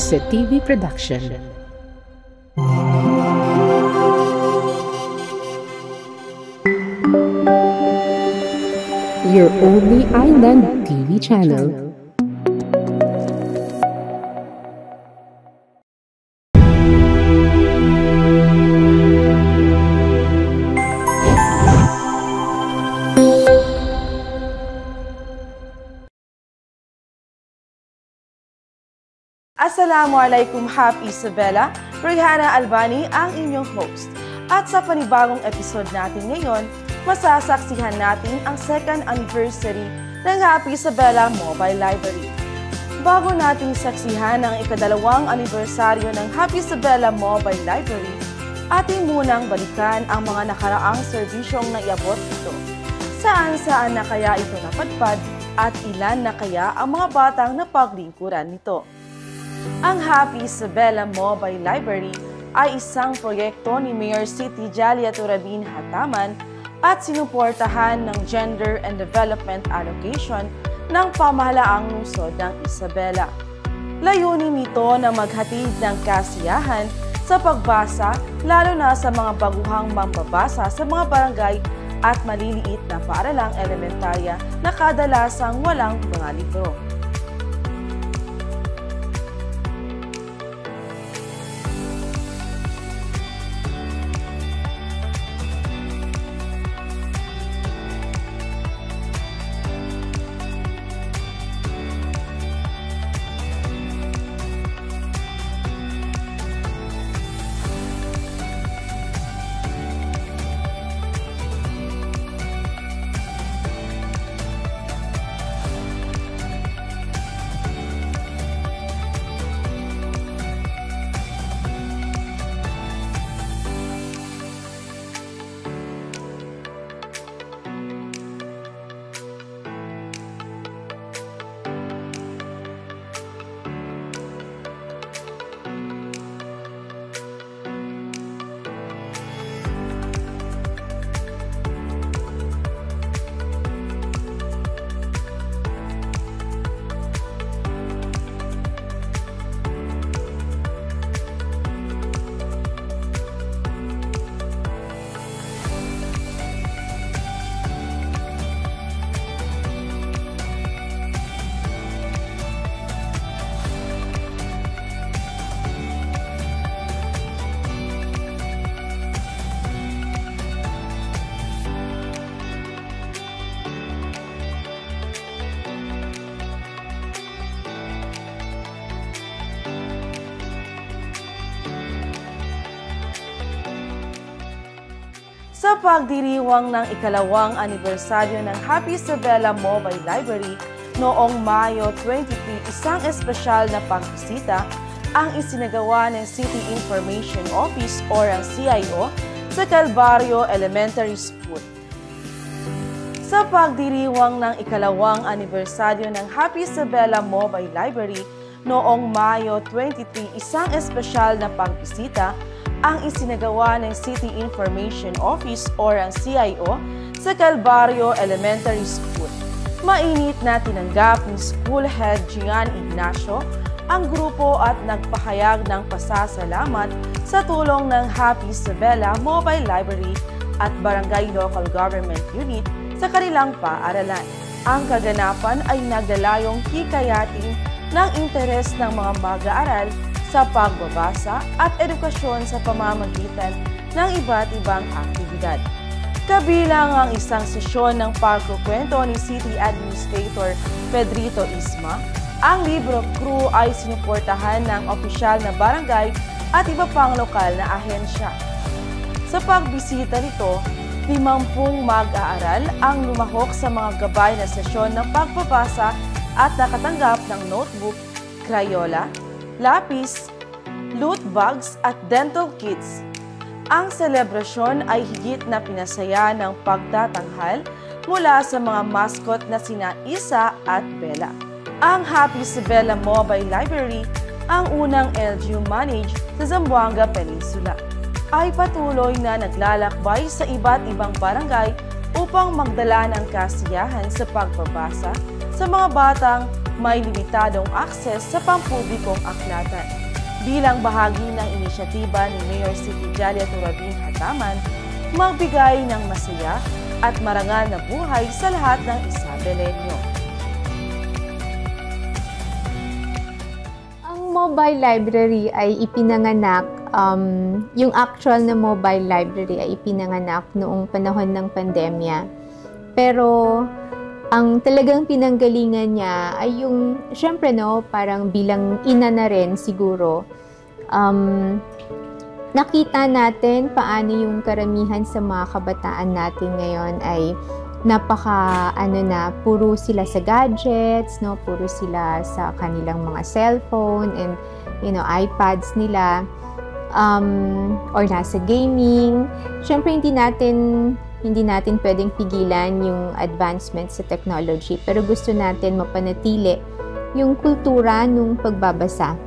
Jose TV Production. Your only island TV channel. Assalamualaikum, Happy Isabela. Rihanna Albani ang inyong host. At sa panibagong episode natin ngayon, masasaksihan natin ang second anniversary ng Happy Isabela Mobile Library. Bago nating saksihan ang ikadalawang anibersaryo ng Happy Isabela Mobile Library, ating munang balikan ang mga nakaraang serbisyong naiabot ito. Saan-saan na kaya ito napadpad at ilan na kaya ang mga batang napaglingkuran nito? Ang Happy Isabela Mobile Library ay isang proyekto ni Mayor Siti Jalia Turabin Hataman at sinuportahan ng Gender and Development Allocation ng pamahalaang lungsod ng Isabela. Layunin nito na maghatid ng kasiyahan sa pagbasa lalo na sa mga baguhang mambabasa sa mga barangay at maliliit na paaralang elementarya na kadalasang walang mga libro. Sa pagdiriwang ng ikalawang anibersaryo ng Happy Isabela Mobile Library noong Mayo 23, isang espesyal na pagbisita ang isinagawa ng City Information Office o ang CIO sa Calvario Elementary School. Sa pagdiriwang ng ikalawang anibersaryo ng Happy Isabela Mobile Library noong Mayo 23, isang espesyal na pagbisita ang isinagawa ng City Information Office o ang CIO sa Calvario Elementary School. Mainit na tinanggap ni School Head Gian Ignacio ang grupo at nagpahayag ng pasasalamat sa tulong ng Happy Isabela Mobile Library at Barangay Local Government Unit sa kanilang paaralan. Ang kaganapan ay naglalayong hikayatin ng interes ng mga mag-aaral sa pagbabasa at edukasyon sa pamamagitan ng iba't ibang aktibidad. Kabilang ang isang sesyon ng pagkukwento ni City Administrator Pedrito Isma, ang Libro Crew ay sinuportahan ng opisyal na barangay at iba pang lokal na ahensya. Sa pagbisita nito, 50 mag-aaral ang lumahok sa mga gabay na sesyon ng pagbabasa at nakatanggap ng notebook, Crayola, lapis, loot bags at dental kits. Ang selebrasyon ay higit na pinasaya ng pagtatanghal mula sa mga mascot na sina Isa at Bella. Ang Happy Isabela Mobile Library, ang unang LGU managed sa Zamboanga Peninsula, ay patuloy na naglalakbay sa iba't ibang barangay upang magdala ng kasiyahan sa pagbabasa sa mga batang may limitadong akses sa pampublikong aklatan. Bilang bahagi ng inisyatiba ni Mayor Siti Jalia Turabin Hataman, magbigay ng masaya at marangal na buhay sa lahat ng Isabelenyo. Ang mobile library ay ipinanganak, yung actual na mobile library ay ipinanganak noong panahon ng pandemya. Pero ang talagang pinanggalingan niya ay yung, syempre parang bilang ina na rin siguro, nakita natin paano yung karamihan sa mga kabataan natin ngayon ay puro sila sa gadgets, puro sila sa kanilang mga cellphone and iPads nila, or nasa gaming. Syempre hindi natin pwedeng pigilan yung advancement sa technology, pero gusto natin mapanatili yung kultura nung pagbabasa.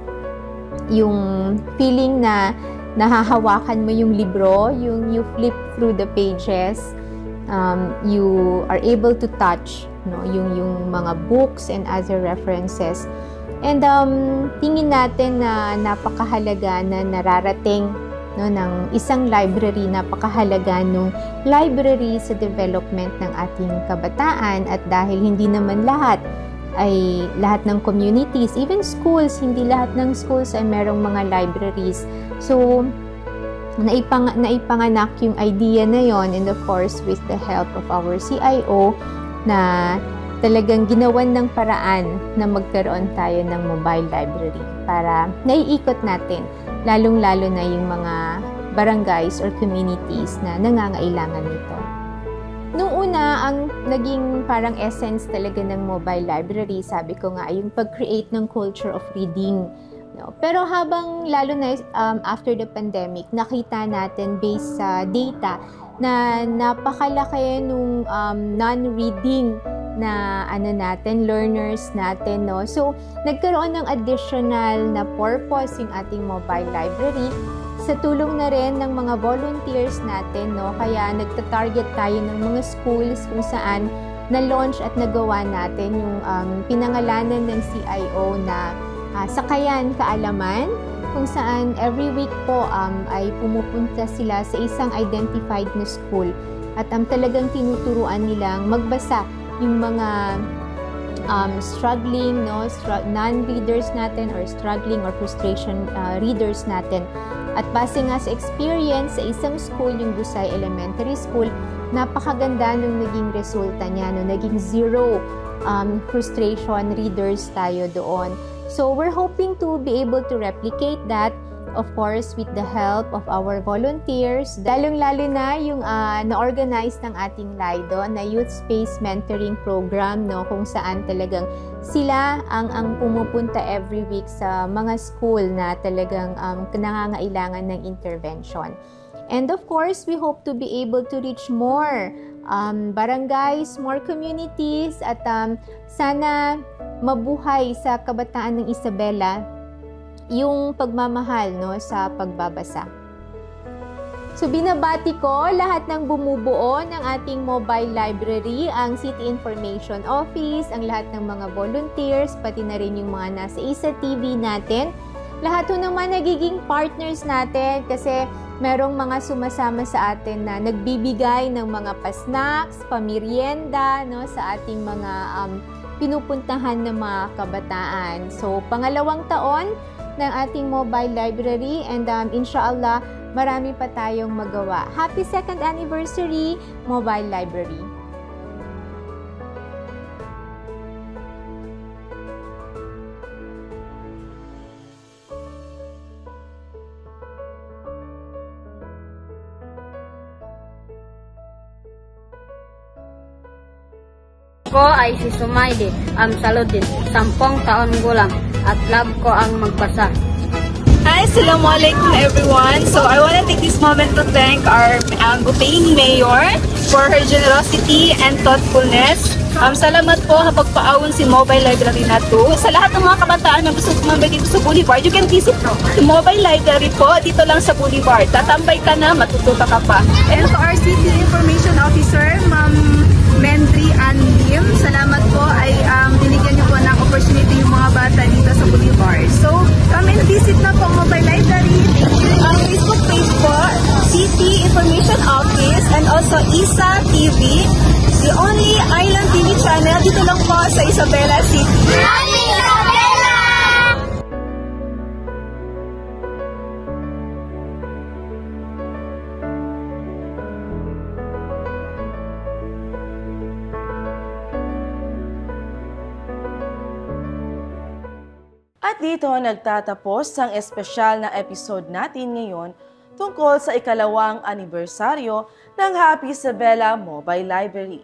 Yung feeling na nahahawakan mo yung libro, yung you flip through the pages, you are able to touch yung mga books and other references. And tingin natin na napakahalaga na nararating ng isang library, napakahalaga nung library sa development ng ating kabataan. At dahil hindi naman lahat ng communities, even schools, hindi lahat ng schools ay merong mga libraries. So, naipanganak yung idea na yon, and of course, with the help of our CIO, na talagang ginawan ng paraan na magkaroon tayo ng mobile library para naiikot natin, lalong-lalo na yung mga barangays or communities na nangangailangan nito. Nung una, ang naging parang essence talaga ng mobile library, sabi ko nga, ay yung pag-create ng culture of reading. Pero habang lalo na after the pandemic, nakita natin based sa data na napakalaki nung non-reading na learners natin, So, nagkaroon ng additional na purpose yung ating mobile library sa tulong na rin ng mga volunteers natin, Kaya nagta-target tayo ng mga schools kung saan na-launch at nagawa natin yung pinangalanan ng CIO na Sakayan Kaalaman, kung saan every week po ay pumupunta sila sa isang identified na school at talagang tinuturuan nilang magbasa yung mga struggling, non-readers natin or struggling or frustration readers natin. At base nga sa experience sa isang school, yung Busay Elementary School, napakaganda nung naging resulta niya, naging zero frustration readers tayo doon. So we're hoping to be able to replicate that, of course, with the help of our volunteers. Lalong-lalo na yung na-organize ng ating LIDO na Youth Space Mentoring Program, kung saan talagang sila ang pumupunta every week sa mga school na talagang nangangailangan ng intervention. And of course, we hope to be able to reach more barangays, more communities, at sana mabuhay sa kabataan ng Isabela yung pagmamahal sa pagbabasa. So binabati ko lahat ng bumubuo ng ating mobile library, ang City Information Office, ang lahat ng mga volunteers, pati na rin yung mga nasa ISA TV natin. Lahat naman nagiging partners natin kasi merong mga sumasama sa atin na nagbibigay ng mga pasnacks, pamirienda sa ating mga pinupuntahan ng mga kabataan. So, pangalawang taon ng ating mobile library, and inshallah, marami pa tayong magawa. Happy 2nd anniversary, mobile library! Ko ay si Sumaydi Amsaludin, 10 taon gulang at love ko ang magbasa. Hi, Assalamualaikum everyone. So I want to take this moment to thank our Gupeng Mayor for her generosity and thoughtfulness. Salamat po sa pagpaawon si mobile library na to. Sa lahat ng mga kabataan na gusto kumambay dito sa Boulevard, you can visit the mobile library po dito lang sa Boulevard. Tatambay ka na, matututo ka pa. And to our City Information Officer, Ma'am Mendry Ann Lim, salamat po ay binigyan niyo po ng opportunity yung mga bata dito sa Boulevard. So, come and visit na po ang Mobile Library. Ang Facebook page po, City Information Office, and also ISA TV, the only island TV channel dito lang po sa Isabela City. At dito nagtatapos ang espesyal na episode natin ngayon tungkol sa ikalawang anibersaryo ng Happy Isabela Mobile Library.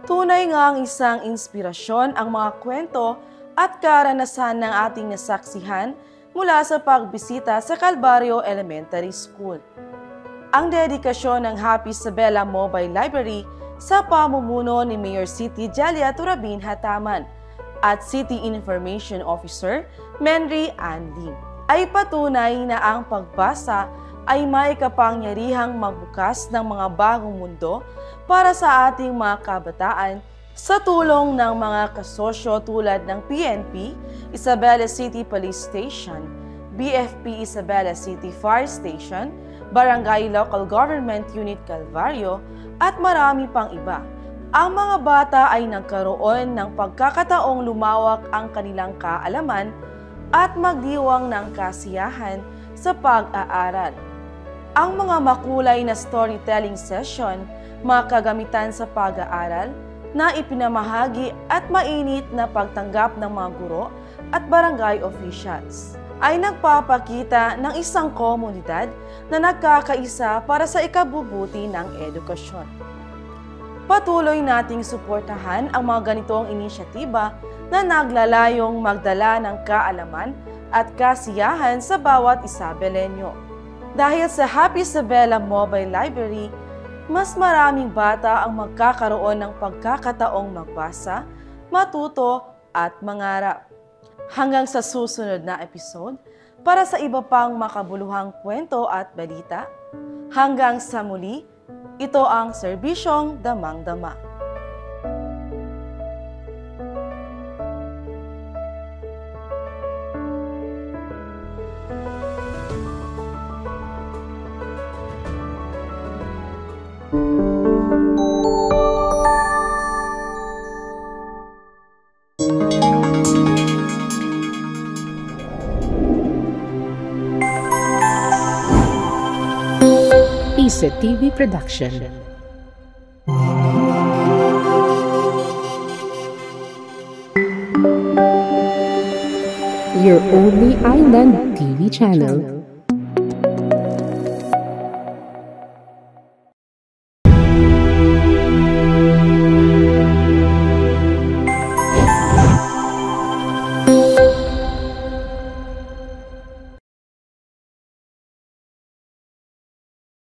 Tunay nga ang isang inspirasyon ang mga kwento at karanasan ng ating nasaksihan mula sa pagbisita sa Calvario Elementary School. Ang dedikasyon ng Happy Isabela Mobile Library sa pamumuno ni Mayor City Jalia Turabin Hataman at City Information Officer Menry Ann Lim ay patunay na ang pagbasa ay may kapangyarihang magbukas ng mga bagong mundo para sa ating mga kabataan sa tulong ng mga kasosyo tulad ng PNP, Isabela City Police Station, BFP Isabela City Fire Station, Barangay Local Government Unit Calvario at marami pang iba. Ang mga bata ay nagkaroon ng pagkakataong lumawak ang kanilang kaalaman at magdiwang ng kasiyahan sa pag-aaral. Ang mga makulay na storytelling session, mga kagamitan sa pag-aaral na ipinamahagi at mainit na pagtanggap ng mga guro at barangay officials ay nagpapakita ng isang komunidad na nagkakaisa para sa ikabubuti ng edukasyon. Patuloy nating suportahan ang mga ganitong inisyatiba na naglalayong magdala ng kaalaman at kasiyahan sa bawat Isabelenyo. Dahil sa Happy Isabela Mobile Library, mas maraming bata ang magkakaroon ng pagkakataong magbasa, matuto at mangarap. Hanggang sa susunod na episode, para sa iba pang makabuluhang kwento at balita, hanggang sa muli, ito ang Serbisyong Damang-Dama. ISA TV Production. Your only island TV channel.